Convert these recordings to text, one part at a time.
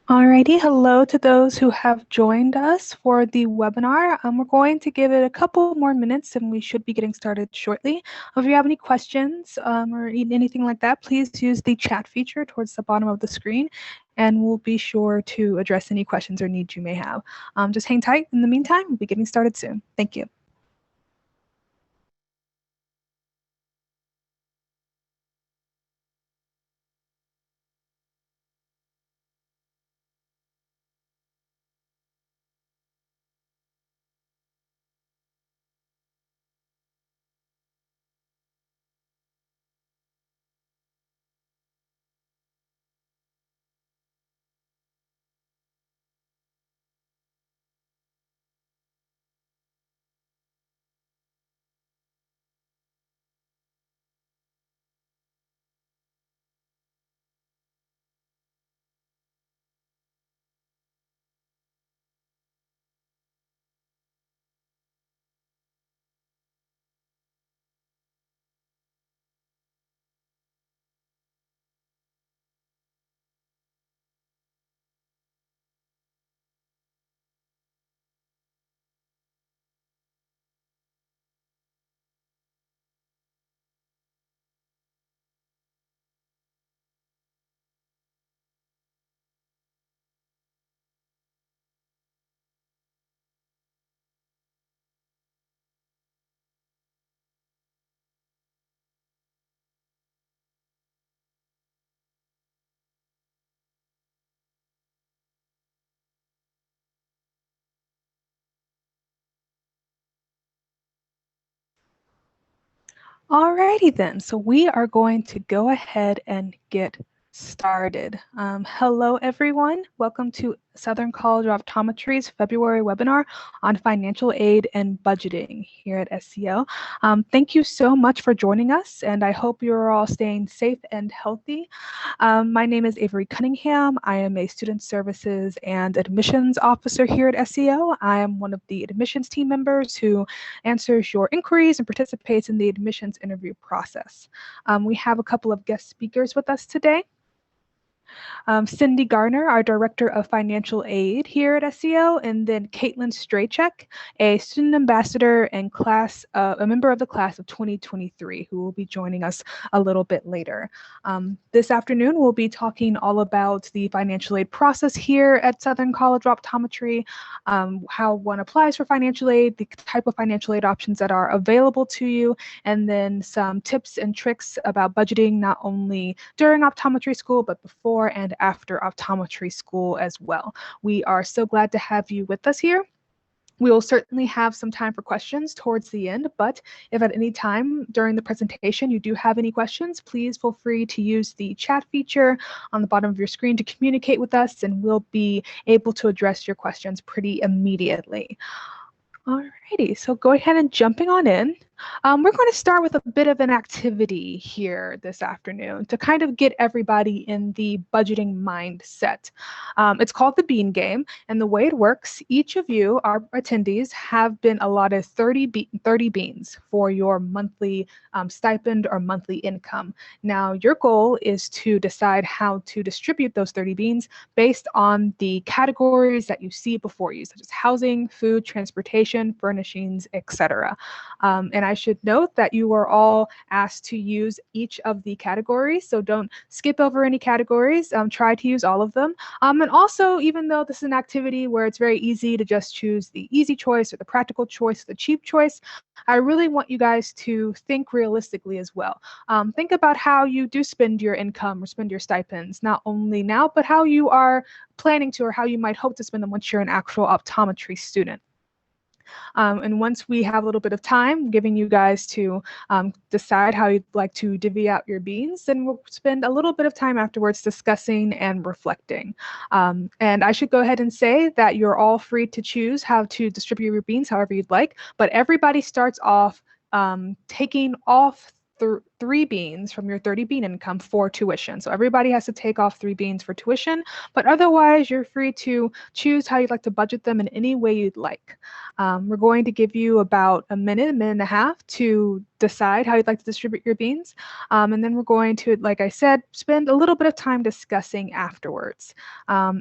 Alrighty, hello to those who have joined us for the webinar. We're going to give it a couple more minutes and we should be getting started shortly. If you have any questions or anything like that, please use the chat feature towards the bottom of the screen and we'll be sure to address any questions or needs you may have. Just hang tight. In the meantime, we'll be getting started soon. Thank you. Alrighty then, so we are going to go ahead and get started. Hello everyone, welcome to Southern College of Optometry's February webinar on financial aid and budgeting here at SCO. Thank you so much for joining us and I hope you're all staying safe and healthy. My name is Avery Cunningham. I am a Student Services and Admissions Officer here at SCO. I am one of the admissions team members who answers your inquiries and participates in the admissions interview process. We have a couple of guest speakers with us today. Cindy Garner, our Director of Financial Aid here at SCO, and then Caitlin Straycheck, a student ambassador and a member of the class of 2023, who will be joining us a little bit later. This afternoon, we'll be talking all about the financial aid process here at Southern College of Optometry, how one applies for financial aid, the type of financial aid options that are available to you, and then some tips and tricks about budgeting not only during optometry school, but before and after optometry school as well. We are so glad to have you with us here. We will certainly have some time for questions towards the end, but if at any time during the presentation you do have any questions, please feel free to use the chat feature on the bottom of your screen to communicate with us, and we'll be able to address your questions pretty immediately. Alrighty, so go ahead and jumping on in. We're going to start with a bit of an activity here this afternoon to kind of get everybody in the budgeting mindset. It's called the Bean Game, and the way it works, each of you, our attendees, have been allotted 30 beans for your monthly stipend or monthly income. Now, your goal is to decide how to distribute those 30 beans based on the categories that you see before you, such as housing, food, transportation, furnishings, etc. And I should note that you are all asked to use each of the categories, so don't skip over any categories. Try to use all of them. And also, even though this is an activity where it's very easy to just choose the easy choice or the practical choice, the cheap choice, I really want you guys to think realistically as well. Think about how you do spend your income or spend your stipends, not only now, but how you are planning to or how you might hope to spend them once you're an actual optometry student. And once we have a little bit of time giving you guys to decide how you'd like to divvy out your beans, then we'll spend a little bit of time afterwards discussing and reflecting. And I should go ahead and say that you're all free to choose how to distribute your beans however you'd like, but everybody starts off taking off 3 beans from your 30 bean income for tuition. So everybody has to take off 3 beans for tuition, but otherwise you're free to choose how you'd like to budget them in any way you'd like. We're going to give you about a minute and a half to decide how you'd like to distribute your beans. And then we're going to, like I said, spend a little bit of time discussing afterwards.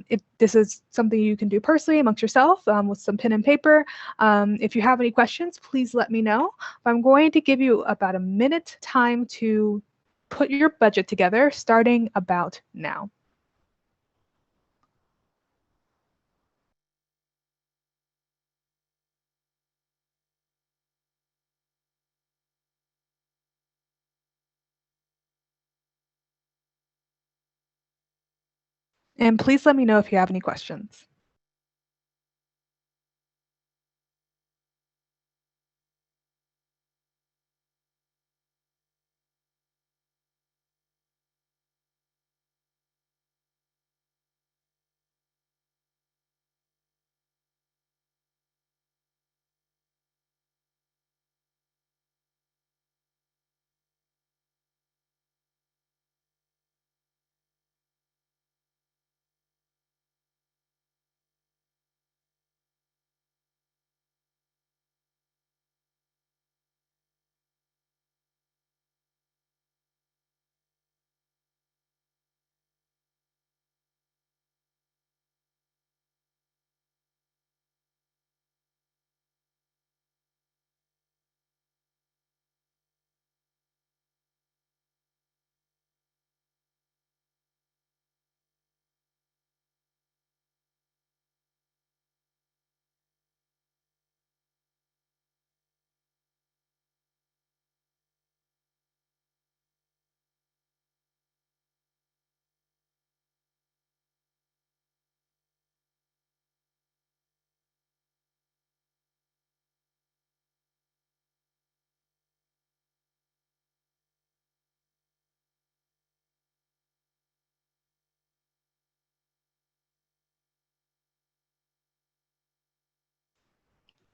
If this is something you can do personally amongst yourself with some pen and paper. If you have any questions, please let me know. I'm going to give you about a minute time to put your budget together, starting about now. And please let me know if you have any questions.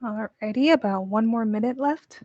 Alrighty, about 1 more minute left.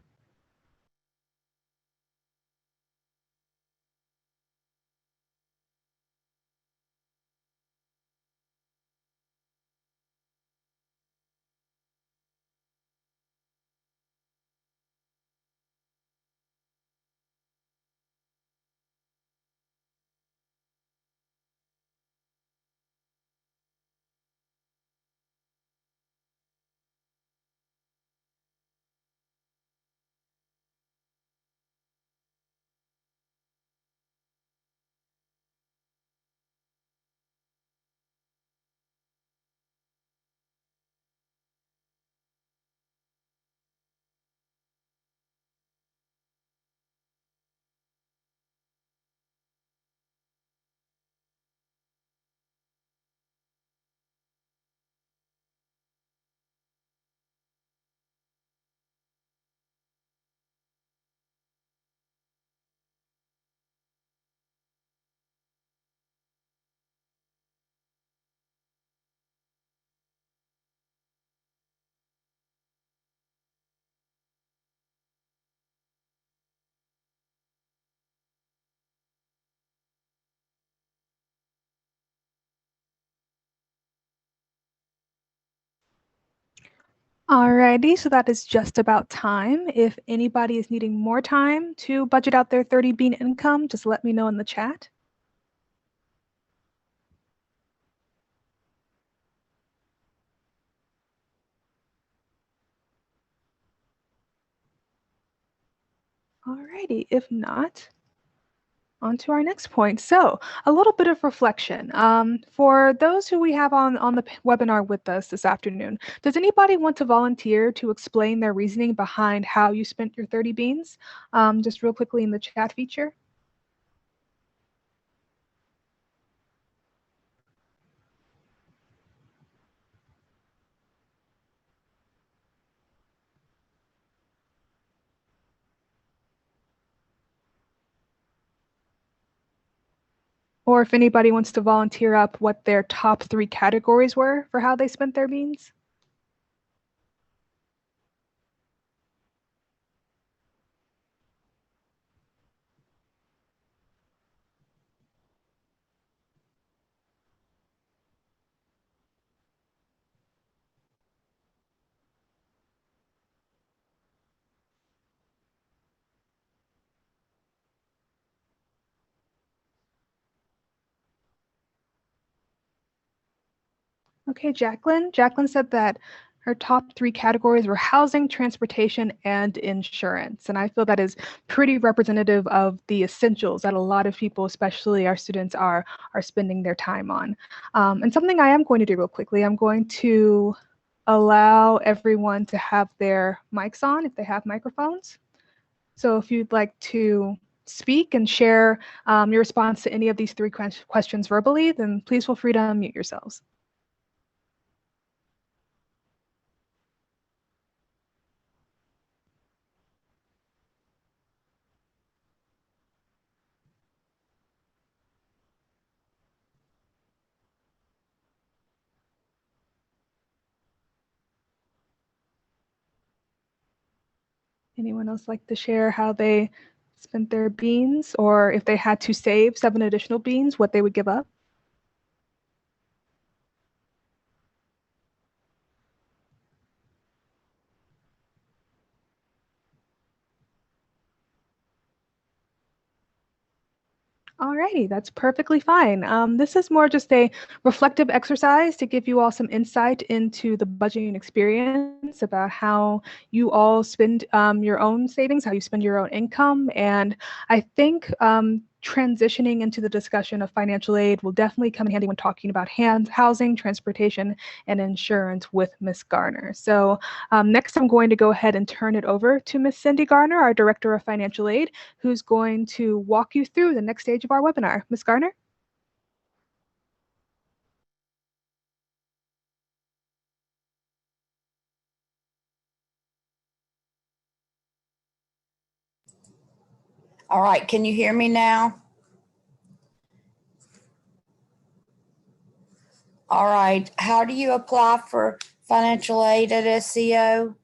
Alrighty, so that is just about time. If anybody is needing more time to budget out their 30 bean income, just let me know in the chat. Alrighty, if not, on to our next point. So a little bit of reflection. For those who we have on the webinar with us this afternoon, does anybody want to volunteer to explain their reasoning behind how you spent your 30 beans? Just real quickly in the chat feature. Or if anybody wants to volunteer up what their top 3 categories were for how they spent their beans. Okay, Jacqueline. Jacqueline said that her top 3 categories were housing, transportation, and insurance. And I feel that is pretty representative of the essentials that a lot of people, especially our students, are spending their time on. And something I am going to do real quickly, I'm going to allow everyone to have their mics on if they have microphones. So if you'd like to speak and share your response to any of these 3 questions verbally, then please feel free to unmute yourselves. Anyone else like to share how they spent their beans, or if they had to save 7 additional beans, what they would give up? Alrighty, that's perfectly fine. This is more just a reflective exercise to give you all some insight into the budgeting experience, about how you all spend your own savings, how you spend your own income. And I think transitioning into the discussion of financial aid will definitely come in handy when talking about housing, transportation, and insurance with Ms. Garner. So next, I'm going to go ahead and turn it over to Ms. Cindy Garner, our Director of Financial Aid, who's going to walk you through the next stage of our webinar. Ms. Garner? All right, can you hear me now? All right, how do you apply for financial aid at SCO?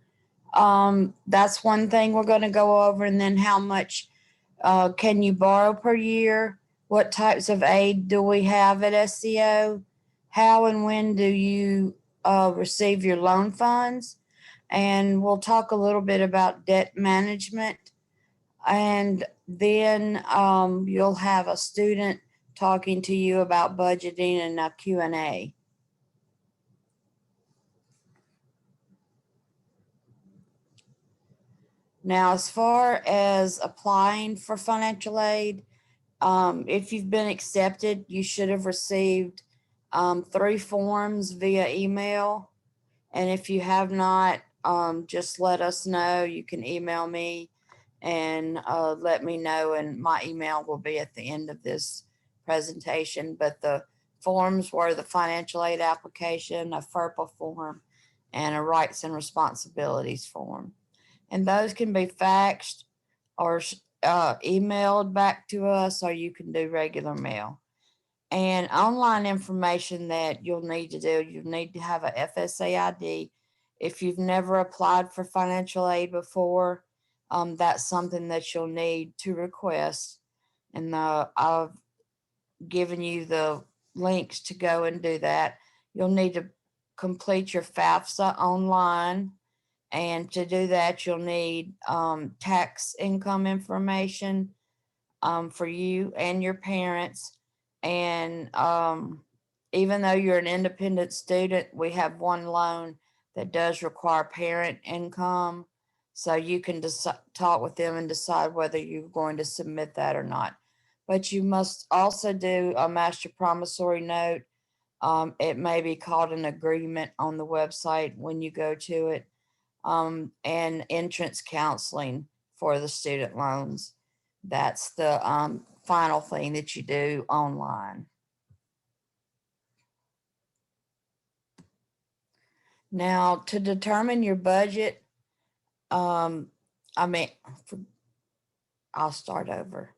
That's one thing we're going to go over, and then how much can you borrow per year? What types of aid do we have at SCO? How and when do you receive your loan funds? And we'll talk a little bit about debt management. And then you'll have a student talking to you about budgeting and a Q&A. Now, as far as applying for financial aid, if you've been accepted, you should have received 3 forms via email. And if you have not, just let us know. You can email me and let me know, and my email will be at the end of this presentation. But the forms were the financial aid application, a FERPA form, and a rights and responsibilities form. And those can be faxed or emailed back to us, or you can do regular mail. And online information that you'll need to do, you need to have a FSA ID. If you've never applied for financial aid before, that's something that you'll need to request. And I've given you the links to go and do that. You'll need to complete your FAFSA online. And to do that, you'll need tax income information for you and your parents. And even though you're an independent student, we have one loan that does require parent income. So you can talk with them and decide whether you're going to submit that or not. But you must also do a master promissory note. It may be called an agreement on the website when you go to it. And entrance counseling for the student loans. That's the final thing that you do online. Now, to determine your budget, I'll start over.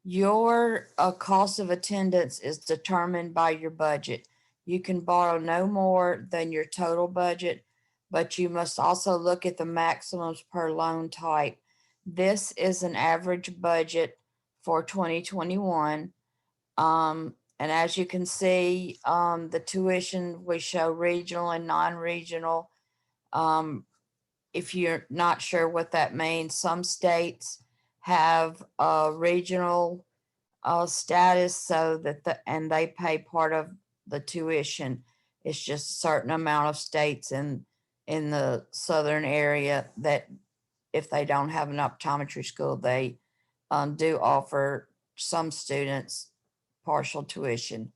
Your cost of attendance is determined by your budget. You can borrow no more than your total budget, but you must also look at the maximums per loan type. This is an average budget for 2021. And as you can see, the tuition, we show regional and non-regional. If you're not sure what that means, some states have a regional status, so that and they pay part of the tuition. It's just a certain amount of states in the southern area that if they don't have an optometry school, they do offer some students partial tuition.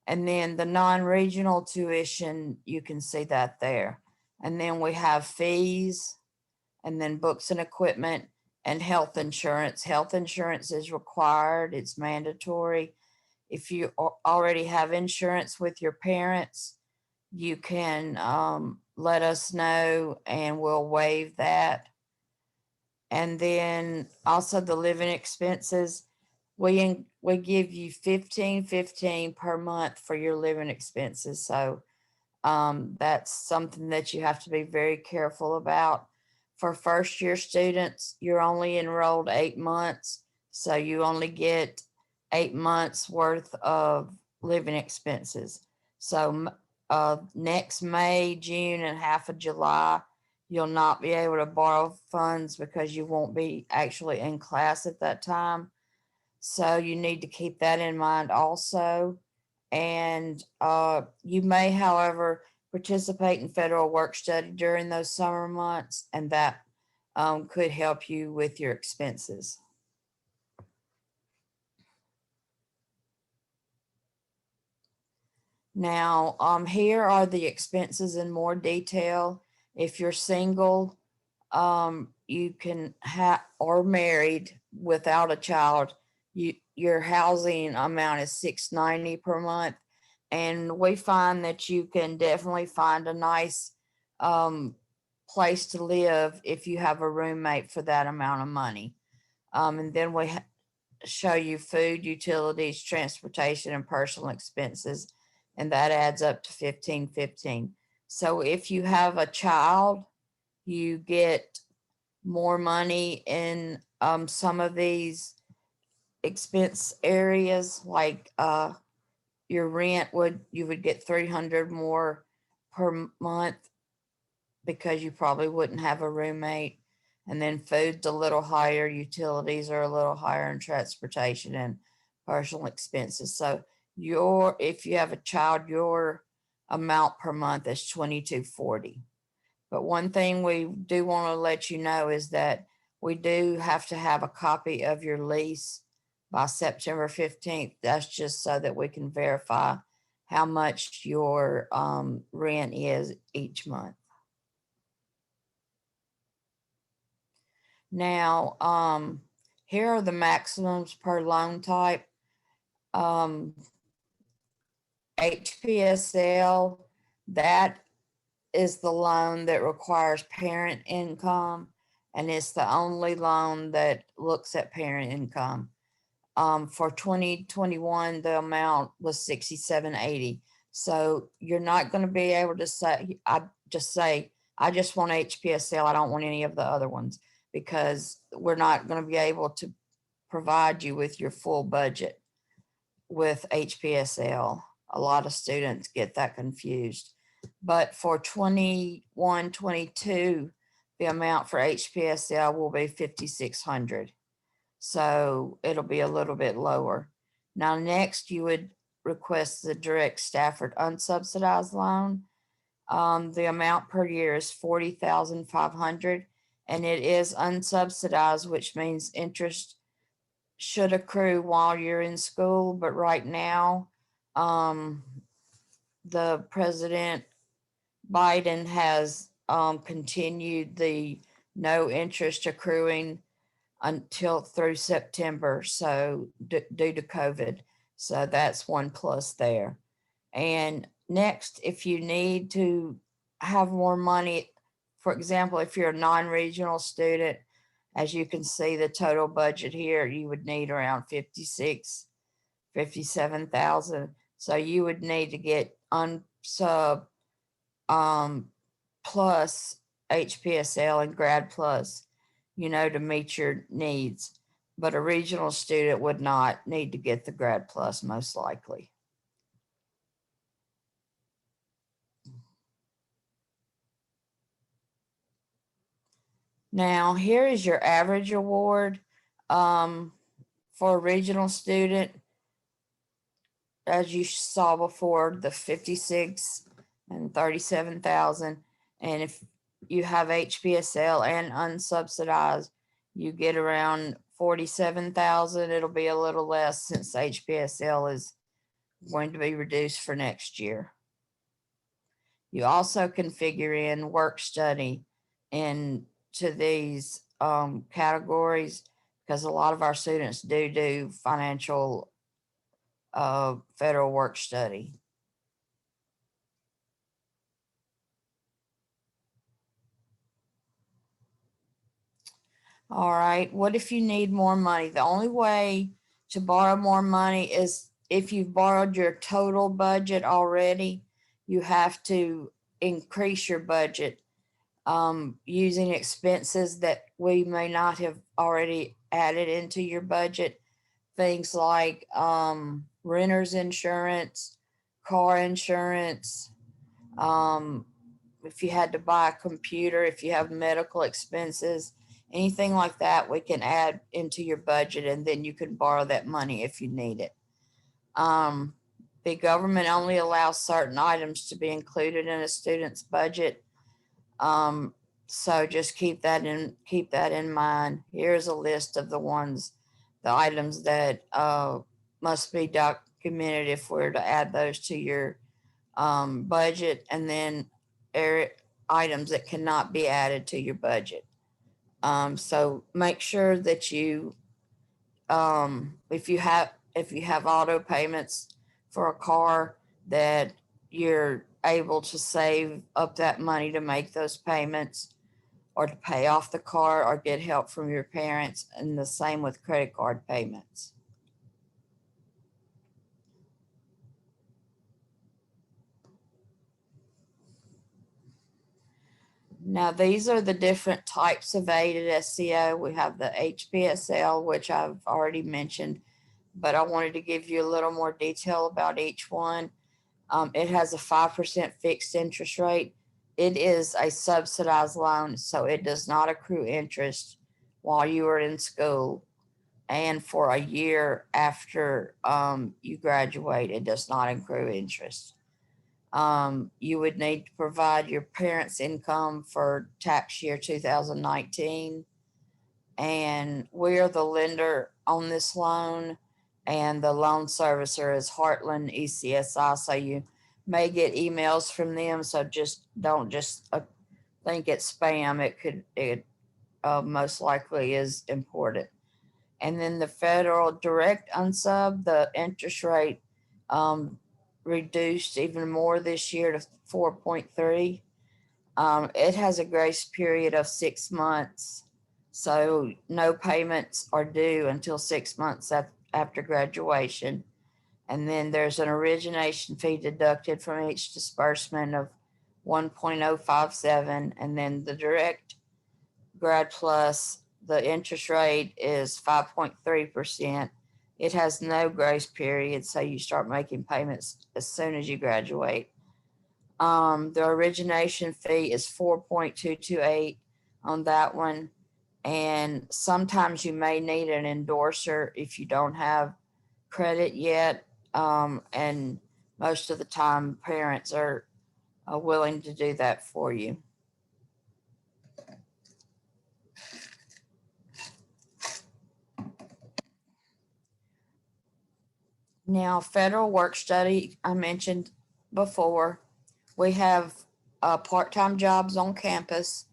And then the non-regional tuition, you can see that there. And then we have fees, and then books and equipment, and health insurance. Health insurance is required, it's mandatory. If you already have insurance with your parents, you can let us know and we'll waive that. And then also the living expenses, we give you 15 per month for your living expenses. So that's something that you have to be very careful about. For first year students, you're only enrolled 8 months, so you only get 8 months worth of living expenses. So next May, June, and half of July, you'll not be able to borrow funds because you won't be actually in class at that time. So you need to keep that in mind also. And you may, however, participate in federal work study during those summer months, and that could help you with your expenses. Now, here are the expenses in more detail. If you're single, you can have, or married without a child, your housing amount is $690 per month. And we find that you can definitely find a nice place to live if you have a roommate for that amount of money. And then we show you food, utilities, transportation, and personal expenses, and that adds up to $1,515. So if you have a child, you get more money in some of these expense areas, like your rent you would get $300 more per month because you probably wouldn't have a roommate. And then food's a little higher, utilities are a little higher, and transportation and personal expenses. So if you have a child, your amount per month is $2,240. But one thing we do want to let you know is that we do have to have a copy of your lease by September 15th. That's just so that we can verify how much your rent is each month. Now, here are the maximums per loan type. HPSL, that is the loan that requires parent income, and it's the only loan that looks at parent income. For 2021, the amount was 6780. So you're not going to be able to say, I just want HPSL. I don't want any of the other ones, because we're not going to be able to provide you with your full budget with HPSL. A lot of students get that confused. But for 21-22, the amount for HPSL will be $5,600. So it'll be a little bit lower. Now, next you would request the direct Stafford unsubsidized loan. The amount per year is $40,500, and it is unsubsidized, which means interest should accrue while you're in school. But right now, the President Biden has continued the no interest accruing until through September, so due to COVID. So that's one plus there. And next, if you need to have more money, for example, if you're a non-regional student, as you can see, the total budget here, you would need around 57,000. So you would need to get unsub plus HPSL and grad plus, to meet your needs. But a regional student would not need to get the grad plus, most likely. Now, here is your average award for a regional student. As you saw before, the 56 and 37,000. And if you have HPSL and unsubsidized, you get around 47,000. It'll be a little less since HPSL is going to be reduced for next year. You also can figure in work study into these categories, because a lot of our students do financial federal work study. All right, what if you need more money? The only way to borrow more money is if you've borrowed your total budget already, you have to increase your budget using expenses that we may not have already added into your budget. Things like renter's insurance, car insurance, if you had to buy a computer, if you have medical expenses, anything like that, we can add into your budget, and then you can borrow that money if you need it. The government only allows certain items to be included in a student's budget. So just keep that in mind. Here's a list of the items that must be documented if we're to add those to your budget, and then items that cannot be added to your budget. So make sure that you, if you have auto payments for a car, that you're able to save up that money to make those payments, or to pay off the car, or get help from your parents, and the same with credit card payments. Now, these are the different types of aided SEO. We have the HPSL, which I've already mentioned, but I wanted to give you a little more detail about each one. It has a 5% fixed interest rate. It is a subsidized loan, so it does not accrue interest while you are in school. And for a year after you graduate, it does not accrue interest. You would need to provide your parents' income for tax year 2019. And we are the lender on this loan, and the loan servicer is Heartland ECSI. So you may get emails from them. So don't think it's spam. It most likely is important. And then the federal direct unsub, the interest rate reduced even more this year to 4.3. It has a grace period of 6 months. So no payments are due until 6 months after graduation. And then there's an origination fee deducted from each disbursement of 1.057. And then the direct Grad Plus, the interest rate is 5.3%. It has no grace period, so you start making payments as soon as you graduate. The origination fee is 4.228 on that one. And sometimes you may need an endorser if you don't have credit yet. And most of the time, parents are willing to do that for you. Now, federal work study, I mentioned before, we have part-time jobs on campus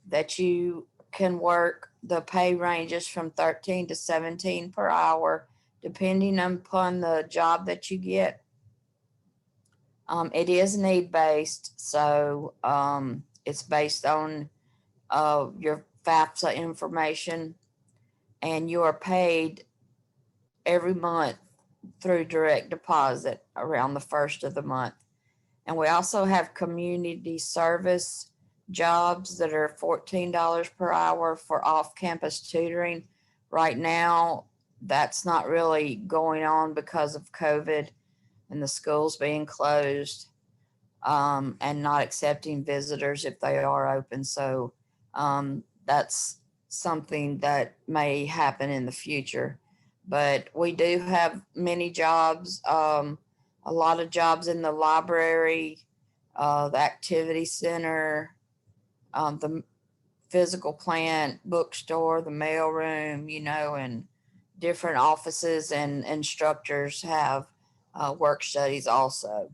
that you can work. The pay ranges from 13 to 17 per hour, depending upon the job that you get. It is need-based, so it's based on your FAFSA information, and you are paid every month through direct deposit around the first of the month. And we also have community service jobs that are $14 per hour for off-campus tutoring. Right now, that's not really going on because of COVID and the schools being closed, and not accepting visitors if they are open. So that's something that may happen in the future. But we do have many jobs, a lot of jobs in the library, the activity center, the physical plant, bookstore, the mail room, and different offices and instructors have work studies also.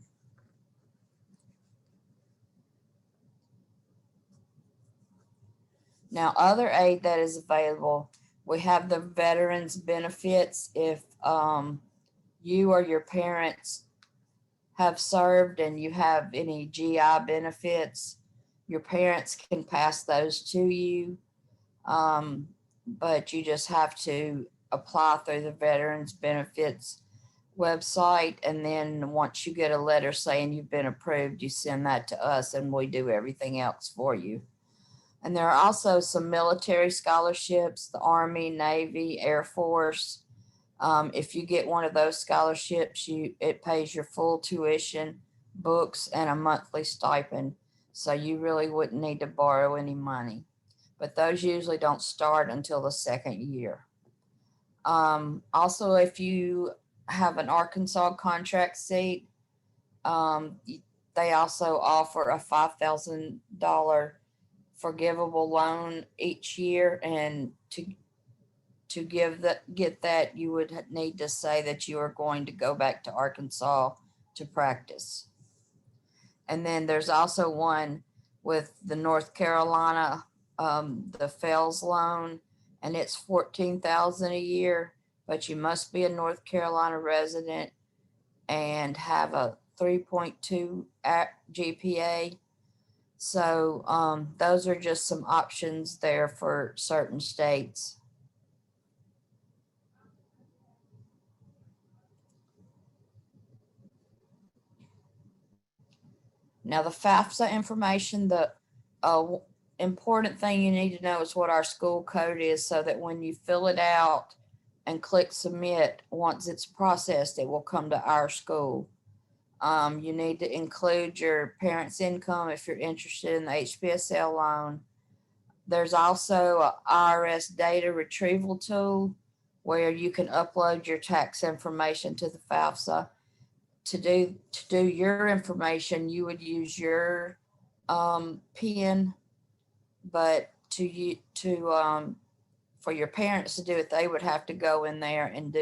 Now, other aid that is available, we have the veterans benefits. If you or your parents have served and you have any GI benefits, your parents can pass those to you. But you just have to apply through the Veterans Benefits website. And then once you get a letter saying you've been approved, you send that to us and we do everything else for you. And there are also some military scholarships, the Army, Navy, Air Force. If you get one of those scholarships, it pays your full tuition, books, and a monthly stipend. So you really wouldn't need to borrow any money. But those usually don't start until the second year. Also, if you have an Arkansas contract seat, they also offer a $5,000 forgivable loan each year, and to get that, you would need to say that you are going to go back to Arkansas to practice. And then there's also one with the North Carolina, the Fells loan, and it's $14,000 a year, but you must be a North Carolina resident and have a 3.2 GPA. So those are just some options there for certain states. Now, the FAFSA information, the important thing you need to know is what our school code is, so that when you fill it out and click submit, once it's processed, it will come to our school. You need to include your parents' income if you're interested in the HPSL loan. There's also a IRS data retrieval tool where you can upload your tax information to the FAFSA. To do your information, you would use your PIN, but for your parents to do it, they would have to go in there and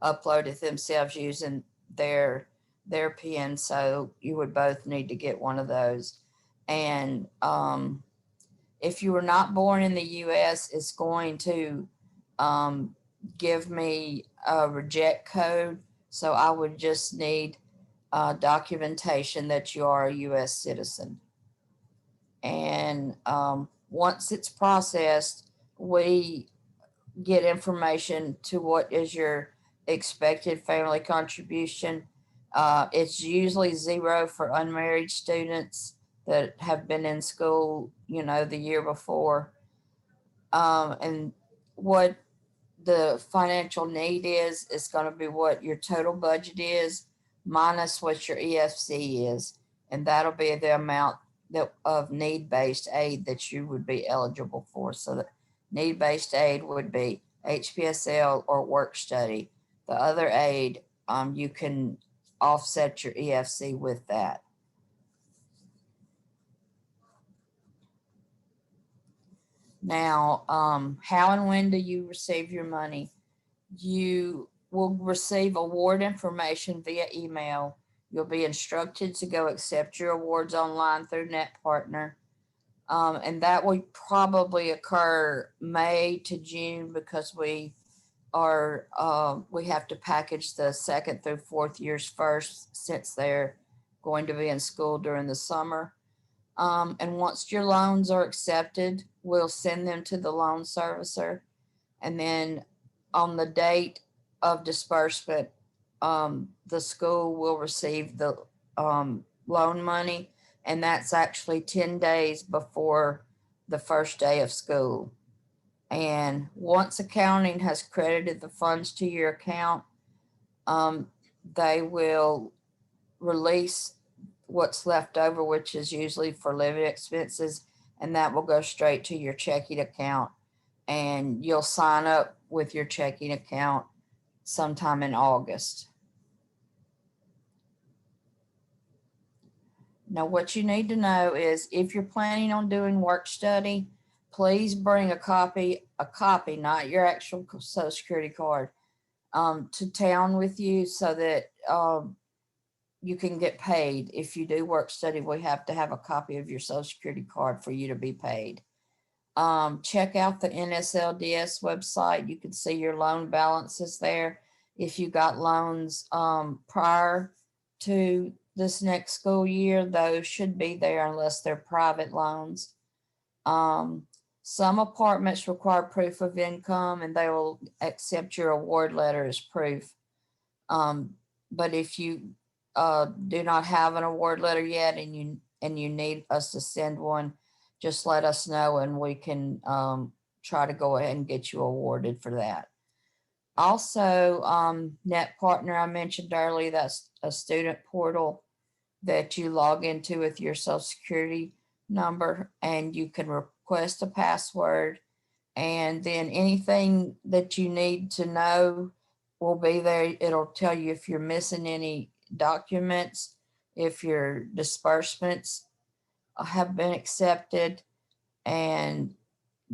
upload it themselves using their PIN. So you would both need to get one of those. And if you were not born in the U.S., it's going to give me a reject code. So I would just need documentation that you are a U.S. citizen. And once it's processed, we get information to what is your expected family contribution. It's usually 0 for unmarried students that have been in school, the year before. And what the financial need is going to be what your total budget is minus what your EFC is. And that'll be the amount of need-based aid that you would be eligible for. So the need-based aid would be HPSL or work study. The other aid, you can offset your EFC with that. Now, how and when do you receive your money? You will receive award information via email. You'll be instructed to go accept your awards online through NetPartner. And that will probably occur May to June, because we have to package the 2nd through 4th years first, since they're going to be in school during the summer. And once your loans are accepted, we'll send them to the loan servicer. And then on the date of disbursement, the school will receive the loan money. And that's actually 10 days before the first day of school. And once accounting has credited the funds to your account, they will release what's left over, which is usually for living expenses, and that will go straight to your checking account. And you'll sign up with your checking account sometime in August. Now, what you need to know is if you're planning on doing work study, please bring a copy, not your actual social security card, to town with you so that you can get paid. If you do work study, we have to have a copy of your social security card for you to be paid. Check out the NSLDS website. You can see your loan balances there. If you got loans prior to this next school year, those should be there unless they're private loans. Some apartments require proof of income and they will accept your award letter as proof. But if you do not have an award letter yet and you need us to send one, just let us know and we can try to go ahead and get you awarded for that. Also, Net Partner, I mentioned earlier, that's a student portal that you log into with your social security number and you can request a password, and then anything that you need to know will be there. It'll tell you if you're missing any documents, if your disbursements have been accepted, and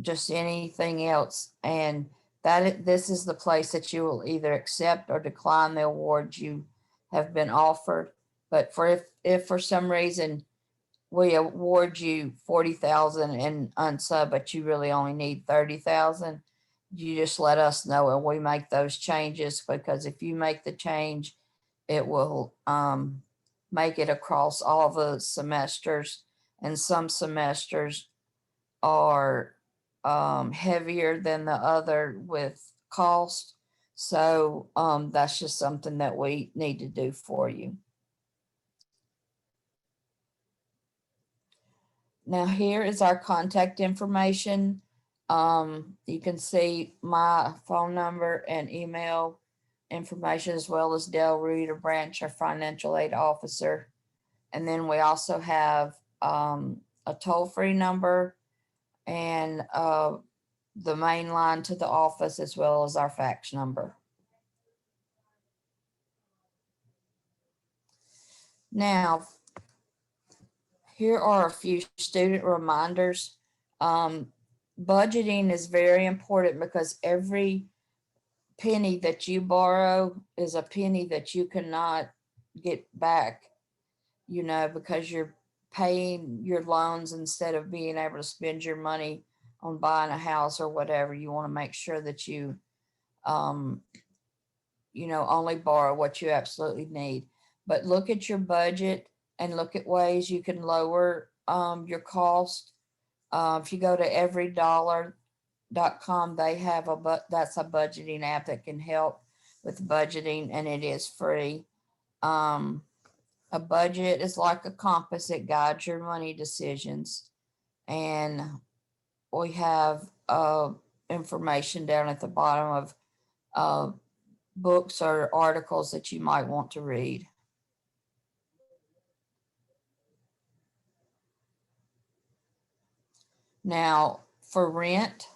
just anything else. And this is the place that you will either accept or decline the award you have been offered. But if for some reason we award you 40,000 and unsub, but you really only need 30,000, you just let us know and we make those changes, because if you make the change, it will make it across all the semesters, and some semesters are heavier than the other with cost. So that's just something that we need to do for you. Now here is our contact information. You can see my phone number and email information, as well as Del Reed, or Branch, our financial aid officer. And then we also have a toll-free number and the main line to the office, as well as our fax number. Now, here are a few student reminders. Budgeting is very important because every penny that you borrow is a penny that you cannot get back, because you're paying your loans instead of being able to spend your money on buying a house or whatever. You want to make sure that you, only borrow what you absolutely need. But look at your budget and look at ways you can lower your cost. If you go to everydollar.com, they have that's a budgeting app that can help with budgeting, and it is free. A budget is like a compass. It guides your money decisions. And we have information down at the bottom of books or articles that you might want to read. Now, for rent,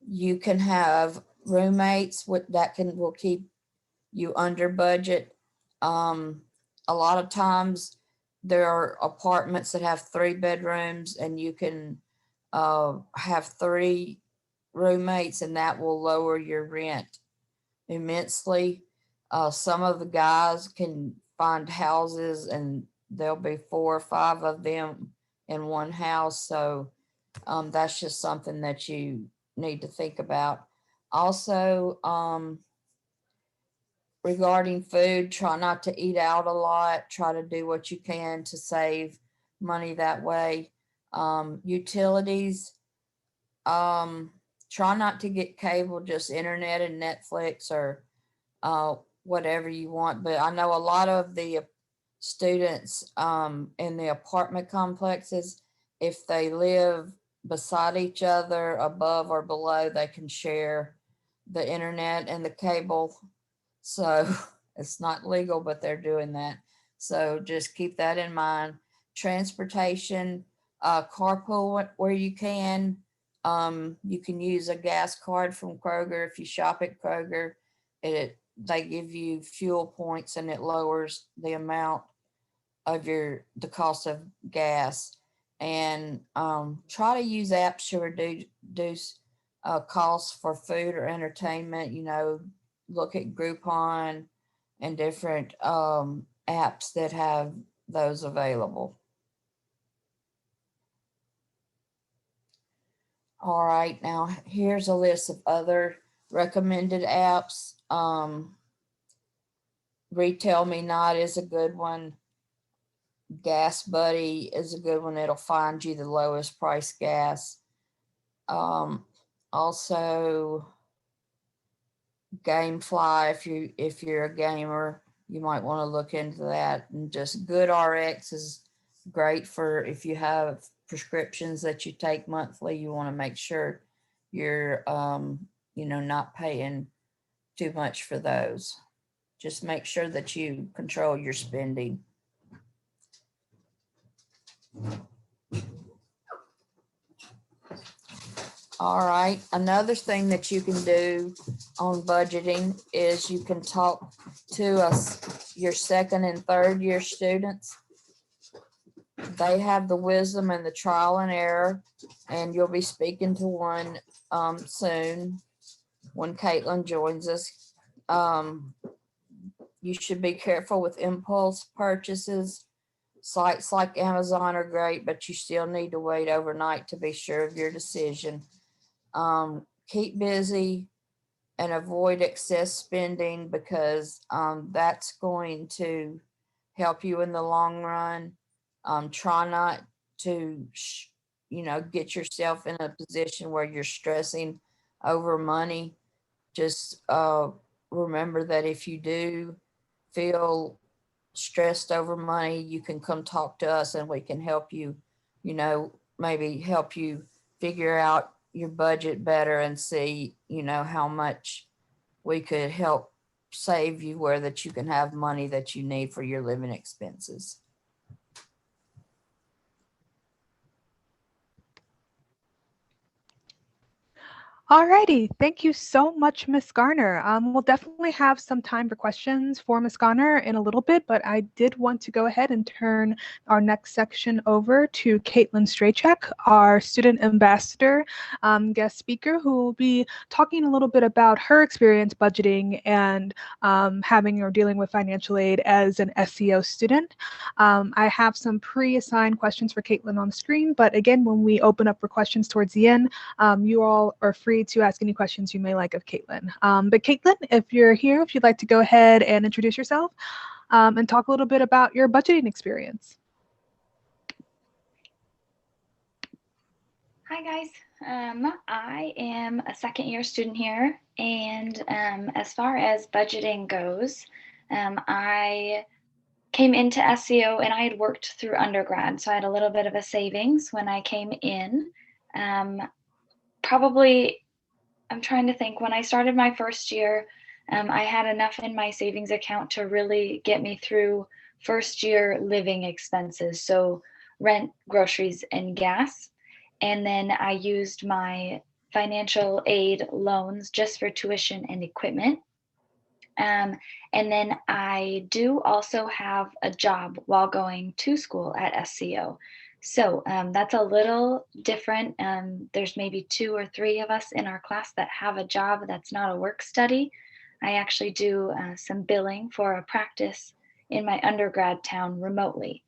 you can have roommates will keep you under budget. A lot of times there are apartments that have 3 bedrooms and you can have 3 roommates, and that will lower your rent immensely. Some of the guys can find houses and there'll be 4 or 5 of them in one house. So that's just something that you need to think about. Also, regarding food, try not to eat out a lot. Try to do what you can to save money that way. Utilities, try not to get cable, just internet and Netflix or whatever you want. But I know a lot of the students in the apartment complexes, if they live beside each other, above or below, they can share the internet and the cable. So it's not legal, but they're doing that. So just keep that in mind. Transportation, carpool where you can. You can use a gas card from Kroger. If you shop at Kroger, they give you fuel points and it lowers the amount of the cost of gas, and try to use apps to reduce costs for food or entertainment. Look at Groupon and different apps that have those available. All right, now here's a list of other recommended apps. Retail Me Not is a good one. Gas Buddy is a good one. It'll find you the lowest price gas. Also, Gamefly, if you're a gamer, you might want to look into that. And just GoodRx is great for if you have prescriptions that you take monthly. You want to make sure you're not paying too much for those. Just make sure that you control your spending. All right, another thing that you can do on budgeting is you can talk to your second and third year students. They have the wisdom and the trial and error, and you'll be speaking to one soon when Caitlin joins us. You should be careful with impulse purchases. Sites like Amazon are great, but you still need to wait overnight to be sure of your decision. Keep busy and avoid excess spending, because that's going to help you in the long run. Try not to, get yourself in a position where you're stressing over money. Just remember that if you do feel stressed over money, you can come talk to us and we can help you, maybe help you figure out your budget better and see, how much we could help save you where that you can have money that you need for your living expenses. Alrighty, thank you so much, Miss Garner. We'll definitely have some time for questions for Miss Garner in a little bit, but I did want to go ahead and turn our next section over to Caitlin Strachek, our student ambassador guest speaker, who will be talking a little bit about her experience budgeting and having or dealing with financial aid as an SEO student. I have some pre-assigned questions for Caitlin on the screen, but again, when we open up for questions towards the end, you all are free to ask any questions you may like of Caitlin. But Caitlin, if you're here, if you'd like to go ahead and introduce yourself and talk a little bit about your budgeting experience. Hi guys, I am a second year student here, and as far as budgeting goes, I came into SEO and I had worked through undergrad, so I had a little bit of a savings when I came in. Probably, I'm trying to think, when I started my first year, I had enough in my savings account to really get me through first year living expenses, so rent, groceries, and gas. And then I used my financial aid loans just for tuition and equipment. And then I do also have a job while going to school at SCO. So that's a little different. There's maybe 2 or 3 of us in our class that have a job that's not a work study. I actually do some billing for a practice in my undergrad town remotely.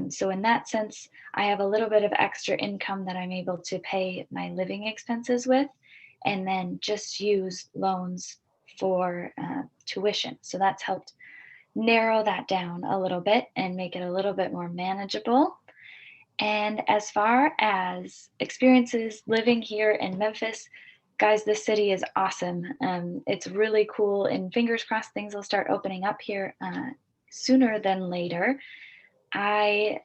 So in that sense, I have a little bit of extra income that I'm able to pay my living expenses with, and then just use loans for tuition. So that's helped narrow that down a little bit and make it a little bit more manageable. And as far as experiences living here in Memphis, guys, this city is awesome. It's really cool, and fingers crossed things will start opening up here sooner than later. My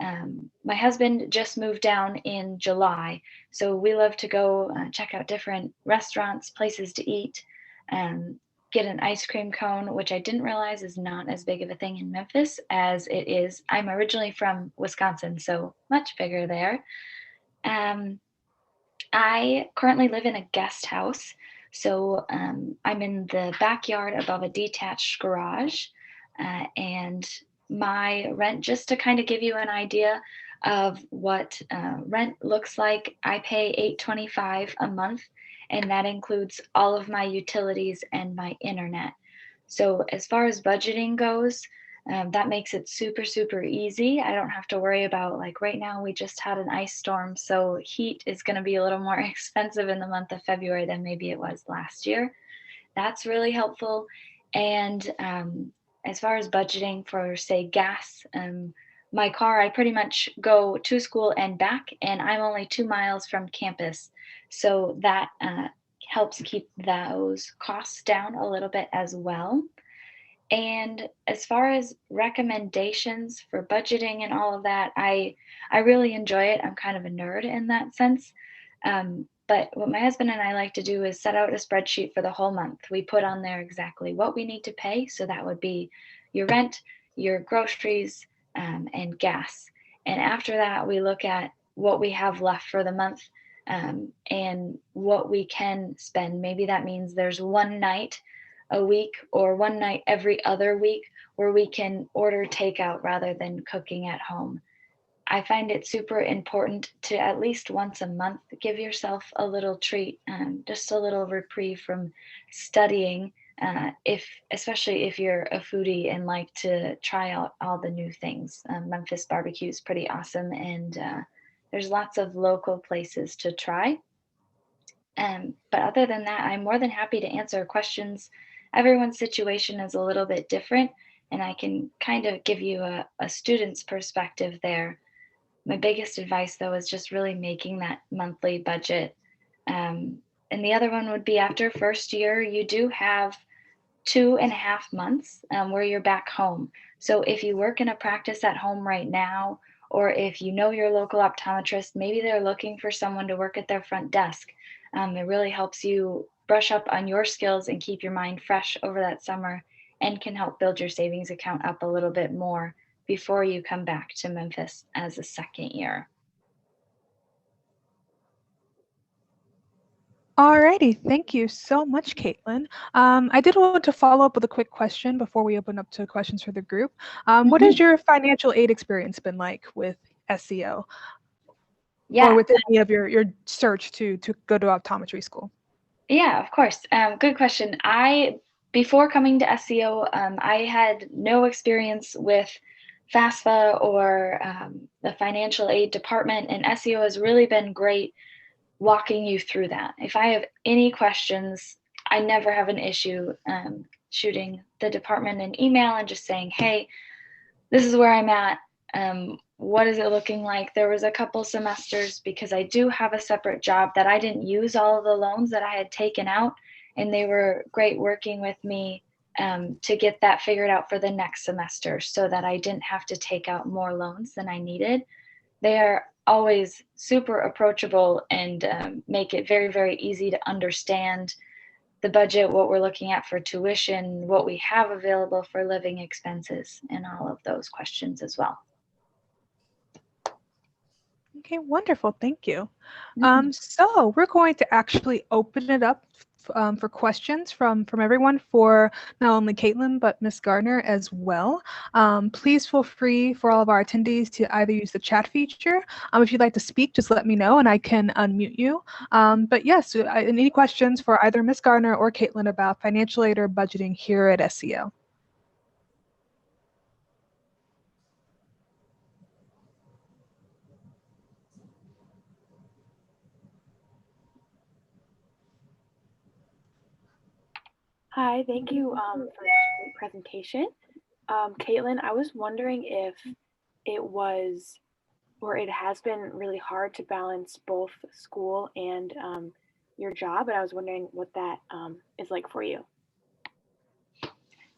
husband just moved down in July, so we love to go check out different restaurants, places to eat, get an ice cream cone, which I didn't realize is not as big of a thing in Memphis as it is. I'm originally from Wisconsin, so much bigger there. I currently live in a guest house, so I'm in the backyard above a detached garage, and my rent, just to kind of give you an idea of what rent looks like. I pay $8.25 a month, and that includes all of my utilities and my internet. So as far as budgeting goes, that makes it super, super easy. I don't have to worry about, like, right now we just had an ice storm, so heat is going to be a little more expensive in the month of February than maybe it was last year. That's really helpful. And as far as budgeting for, say, gas, my car, I pretty much go to school and back, and I'm only 2 miles from campus. So that helps keep those costs down a little bit as well. And as far as recommendations for budgeting and all of that, I really enjoy it. I'm kind of a nerd in that sense. But what my husband and I like to do is set out a spreadsheet for the whole month. We put on there exactly what we need to pay. So that would be your rent, your groceries, and gas. And after that, we look at what we have left for the month, and what we can spend. Maybe that means there's one night a week or one night every other week where we can order takeout rather than cooking at home. I find it super important to at least once a month give yourself a little treat, just a little reprieve from studying. Especially if you're a foodie and like to try out all the new things. Memphis barbecue is pretty awesome, and there's lots of local places to try. But other than that, I'm more than happy to answer questions. Everyone's situation is a little bit different, and I can kind of give you a student's perspective there. My biggest advice, though, is just really making that monthly budget. And the other one would be after first year, you do have 2.5 months where you're back home. So if you work in a practice at home right now, or if you know your local optometrist, maybe they're looking for someone to work at their front desk. It really helps you brush up on your skills and keep your mind fresh over that summer, and can help build your savings account up a little bit more before you come back to Memphis as a second year. Alrighty, thank you so much, Caitlin. I did want to follow up with a quick question before we open up to questions for the group. What has your financial aid experience been like with SEO? Yeah. Or with any of your search to go to optometry school? Yeah, of course. Good question. Before coming to SEO, I had no experience with FAFSA or the financial aid department, and SEO has really been great walking you through that. If I have any questions, I never have an issue shooting the department an email and just saying, hey, this is where I'm at. What is it looking like? There was a couple semesters, because I do have a separate job, that I didn't use all of the loans that I had taken out, and they were great working with me to get that figured out for the next semester so that I didn't have to take out more loans than I needed. They are always super approachable and make it very, very easy to understand the budget, what we're looking at for tuition, what we have available for living expenses, and all of those questions as well. Okay, wonderful. Thank you. So we're going to actually open it up for questions from everyone, for not only Caitlin, but Ms. Garner as well. Please feel free for all of our attendees to either use the chat feature. If you'd like to speak, just let me know and I can unmute you. But yes, any questions for either Ms. Garner or Caitlin about financial aid or budgeting here at SEO? Hi, thank you for this great presentation. Caitlin, I was wondering if it was, or it has been really hard to balance both school and your job, and I was wondering what that is like for you.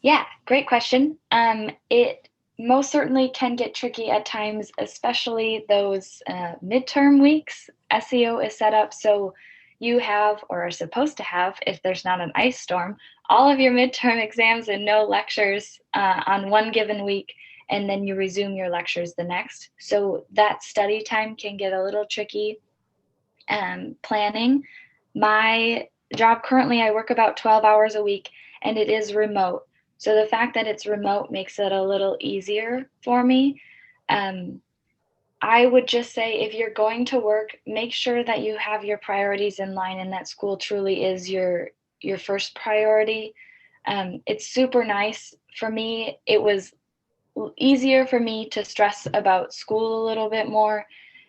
Yeah, great question. It most certainly can get tricky at times, especially those midterm weeks. SEO is set up so you have, or are supposed to have, if there's not an ice storm, all of your midterm exams and no lectures on one given week, and then you resume your lectures the next. So that study time can get a little tricky. Planning. My job currently, I work about 12 hours a week, and it is remote. So the fact that it's remote makes it a little easier for me. I would just say if you're going to work, make sure that you have your priorities in line and that school truly is your first priority. It's super nice. For me, it was easier for me to stress about school a little bit more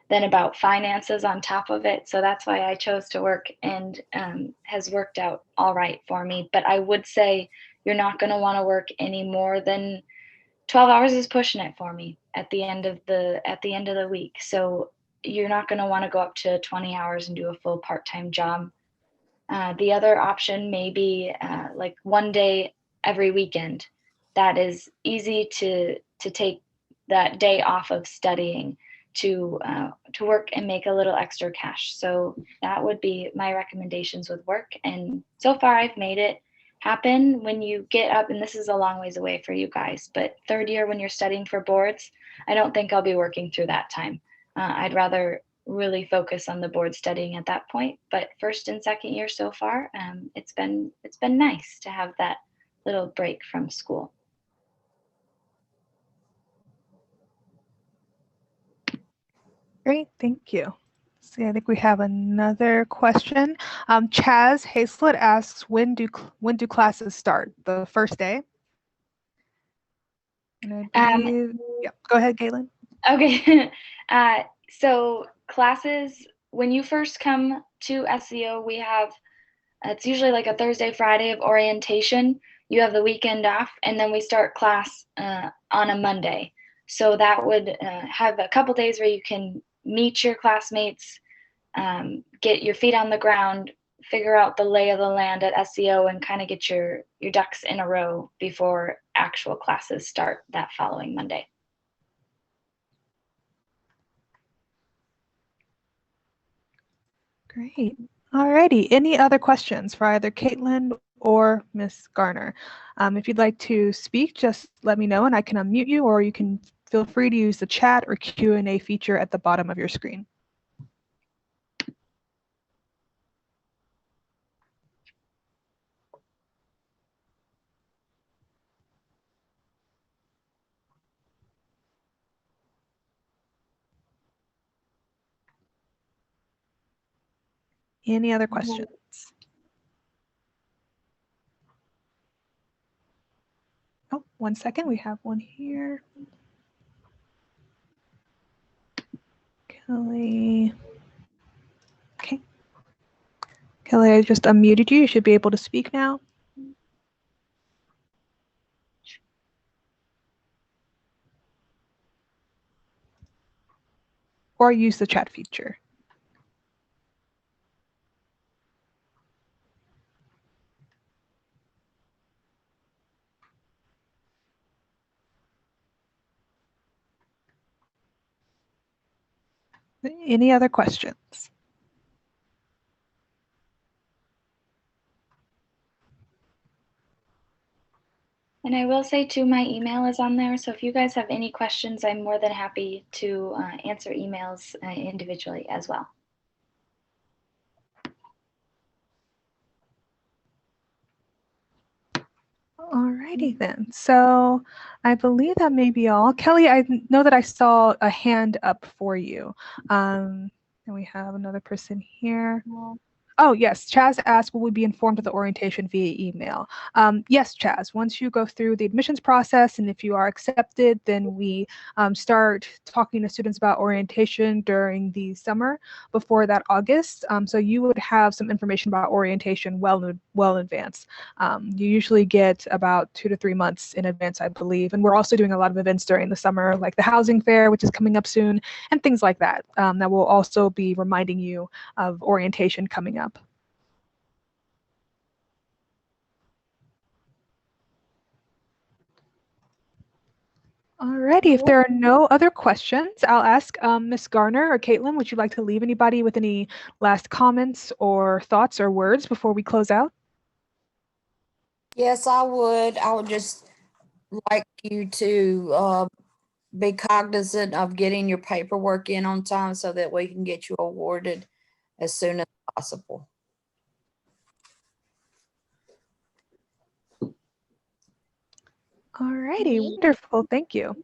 than about finances on top of it. So that's why I chose to work, and has worked out all right for me. But I would say you're not going to want to work any more than 12 hours is pushing it for me at the end of the week. So you're not going to want to go up to 20 hours and do a full part-time job. The other option may be like one day every weekend. That is easy to take that day off of studying to work and make a little extra cash. So that would be my recommendations with work. And so far I've made it happen. When you get up, and this is a long ways away for you guys, but third year when you're studying for boards, I don't think I'll be working through that time. I'd rather really focus on the board studying at that point. But first and second year so far, it's been nice to have that little break from school. Great, thank you. See, I think we have another question. Chaz Hazlett asks, when do classes start? The first day? And I believe, yeah, go ahead, Caitlin. Okay. So classes, when you first come to SEO, we have, it's usually like a Thursday, Friday of orientation. You have the weekend off, and then we start class on a Monday. So that would have a couple days where you can meet your classmates, get your feet on the ground, figure out the lay of the land at SEO, and kind of get your ducks in a row before actual classes start that following Monday. Great. Alrighty. Any other questions for either Caitlin or Miss Garner? If you'd like to speak, just let me know and I can unmute you, or you can feel free to use the chat or Q&A feature at the bottom of your screen. Any other questions? Oh, 1 second. We have one here. Kelly. Okay. Kelly, I just unmuted you. You should be able to speak now. Or use the chat feature. Any other questions? And I will say too, my email is on there. So if you guys have any questions, I'm more than happy to answer emails individually as well. Alrighty then. So I believe that may be all. Kelly, I know that I saw a hand up for you. And we have another person here. Oh, yes. Chaz asked, will we be informed of the orientation via email? Yes, Chaz. Once you go through the admissions process and if you are accepted, then we start talking to students about orientation during the summer before that August. So you would have some information about orientation well in advance. You usually get about 2 to 3 months in advance, I believe. And we're also doing a lot of events during the summer, like the housing fair, which is coming up soon, and things like that. That will also be reminding you of orientation coming up. Alrighty, if there are no other questions, I'll ask Ms. Garner or Caitlin, would you like to leave anybody with any last comments or thoughts or words before we close out? Yes, I would. I would just like you to be cognizant of getting your paperwork in on time so that we can get you awarded as soon as possible. All righty, wonderful. Thank you.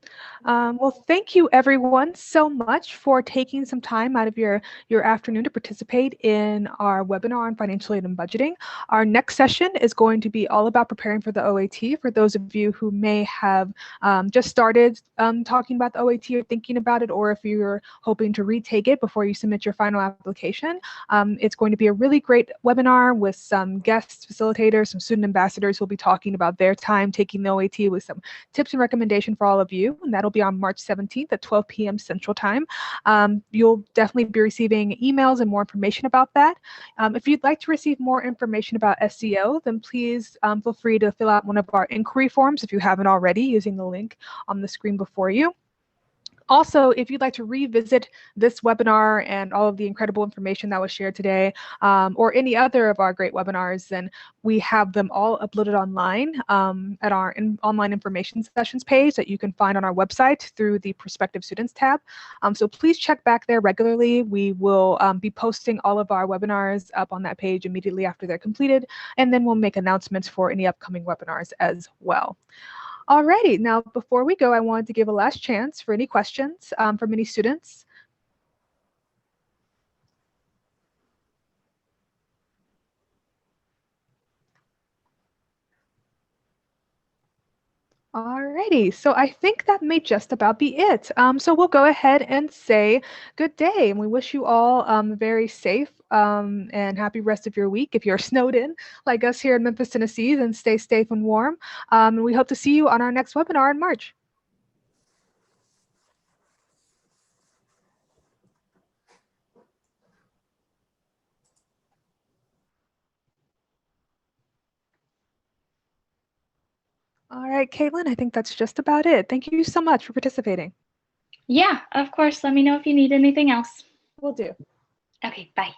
Well, thank you everyone so much for taking some time out of your afternoon to participate in our webinar on financial aid and budgeting. Our next session is going to be all about preparing for the OAT. For those of you who may have just started talking about the OAT or thinking about it, or if you're hoping to retake it before you submit your final application, it's going to be a really great webinar with some guest facilitators, some student ambassadors who will be talking about their time taking the OAT with some tips and recommendation for all of you, and that'll be on March 17th at 12 p.m. Central Time. You'll definitely be receiving emails and more information about that. If you'd like to receive more information about SEO, then please feel free to fill out one of our inquiry forms if you haven't already, using the link on the screen before you. Also, if you'd like to revisit this webinar and all of the incredible information that was shared today, or any other of our great webinars, then we have them all uploaded online at our online information sessions page that you can find on our website through the Prospective Students tab. So please check back there regularly. We will be posting all of our webinars up on that page immediately after they're completed, and then we'll make announcements for any upcoming webinars as well. Alrighty, now before we go, I wanted to give a last chance for any questions from any students. Alrighty, so I think that may just about be it. So we'll go ahead and say good day, and we wish you all a very safe and happy rest of your week. If you're snowed in like us here in Memphis, Tennessee, then stay safe and warm. And we hope to see you on our next webinar in March. All right, Caitlin, I think that's just about it. Thank you so much for participating. Yeah, of course. Let me know if you need anything else. Will do. Okay, bye.